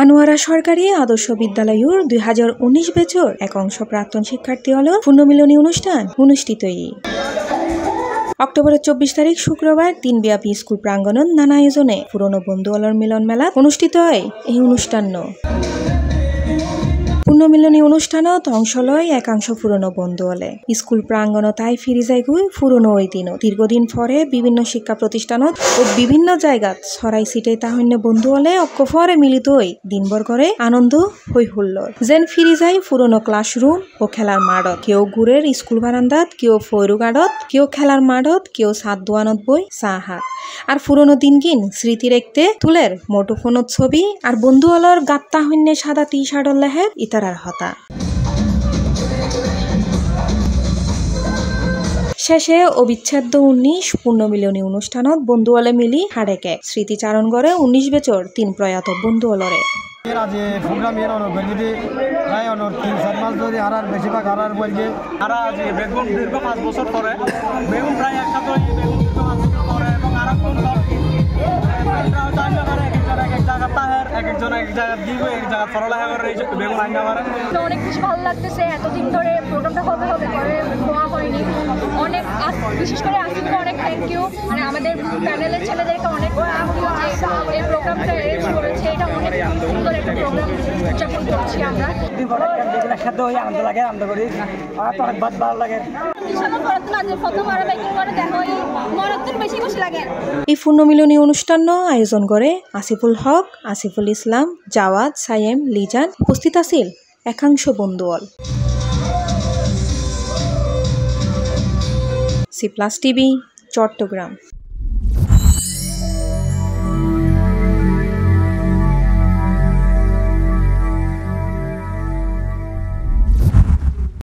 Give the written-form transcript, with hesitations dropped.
আনোয়ারা সরকারি আদর্শ বিদ্যালয়ের 2019 ব্যাচের এক অংশ প্রাক্তন শিক্ষার্থী হল পুনর্মিলনী অনুষ্ঠান অনুষ্ঠিত। অক্টোবরের 24 তারিখ শুক্রবার দিনব্যাপী স্কুল প্রাঙ্গণত নানা আয়োজনে পুরনো বন্ধুওয়ালার মিলন মেলা অনুষ্ঠিত হয়। এই অনুষ্ঠান পুনর্মিলনী অনুষ্ঠানত অংশ লয় একাংশ পুরনো বন্ধুওয়ালে স্কুল প্রাঙ্গণত আই ফিরি যায় গুই পুরনো ওই দিন দীর্ঘদিন পরে বিভিন্ন শিক্ষা প্রতিষ্ঠানত ও বিভিন্ন জায়গাত ছড়াই ছিটাই তাহন্য বন্ধুওয়ালে অক্কফরে মিলিত হই দিনভর করে আনন্দ হই হুল্লোড় যেন ফিরি যায় পুরনো ক্লাসরুম ও খেলার মাঠত। কেউ গুড়ের স্কুল বারান্দাত, কেউ ফয়রুগাড়ত, কেউ খেলার মাঠত, কেউ সাত দোয়ানত বই চা হাত আর পুরনো দিনকিন স্মৃতি রেখতে তুলের মোটোফোনত ছবি আর বন্ধুওয়ালার গাত্তা হইন্যে সাদা টি শার্টর লেহের ইতারার হতা। শেষে অবিচ্ছেদ্য 19 পুনর্মিলনী অনুষ্ঠানত বন্ধুওয়ালে মিলি হাড়েকে স্মৃতিচারণ করে 19 বেচর 3 প্রয়াত বন্ধুওয়ালরে। আজ প্রোগ্রাম এর অনর বেগিদি প্রায় অনর 3-4 মাস ধরে হারার বেশিরভাগ হারার বলছে হারা আজ বেগুন দীর্ঘ 5 বছর পরে বেগুন প্রায় একটা তো বেগুন দীর্ঘ 5 বছর পরে এবং আর কোন অনেক বেশি ভালো লাগতেছে। এতদিন ধরে প্রোগ্রামটা হবে করে হওয়া হয়নি। অনেক বিশেষ করে আসিফকে অনেক থ্যাংক ইউ, মানে আমাদের প্যানেলের ছেলেদেরকে অনেক থ্যাংক ইউ যে এই প্রোগ্রামটা অ্যারেঞ্জ করেছে। এটা অনেক সুন্দর একটা প্রোগ্রাম উদযাপন করছি আমরা। একসাথে হয়ে আনন্দ লাগে, আনন্দ করি, অনেক ভালো লাগে। এই পুনর্মিলনী অনুষ্ঠান আয়োজন করে আসিফুল হক, আসিফুল ইসলাম, জাওয়াদ, সাইয়েম, লিজান। উপস্থিত আছিল একাংশ বন্ধুওয়াল। C plus TV, Chittagong.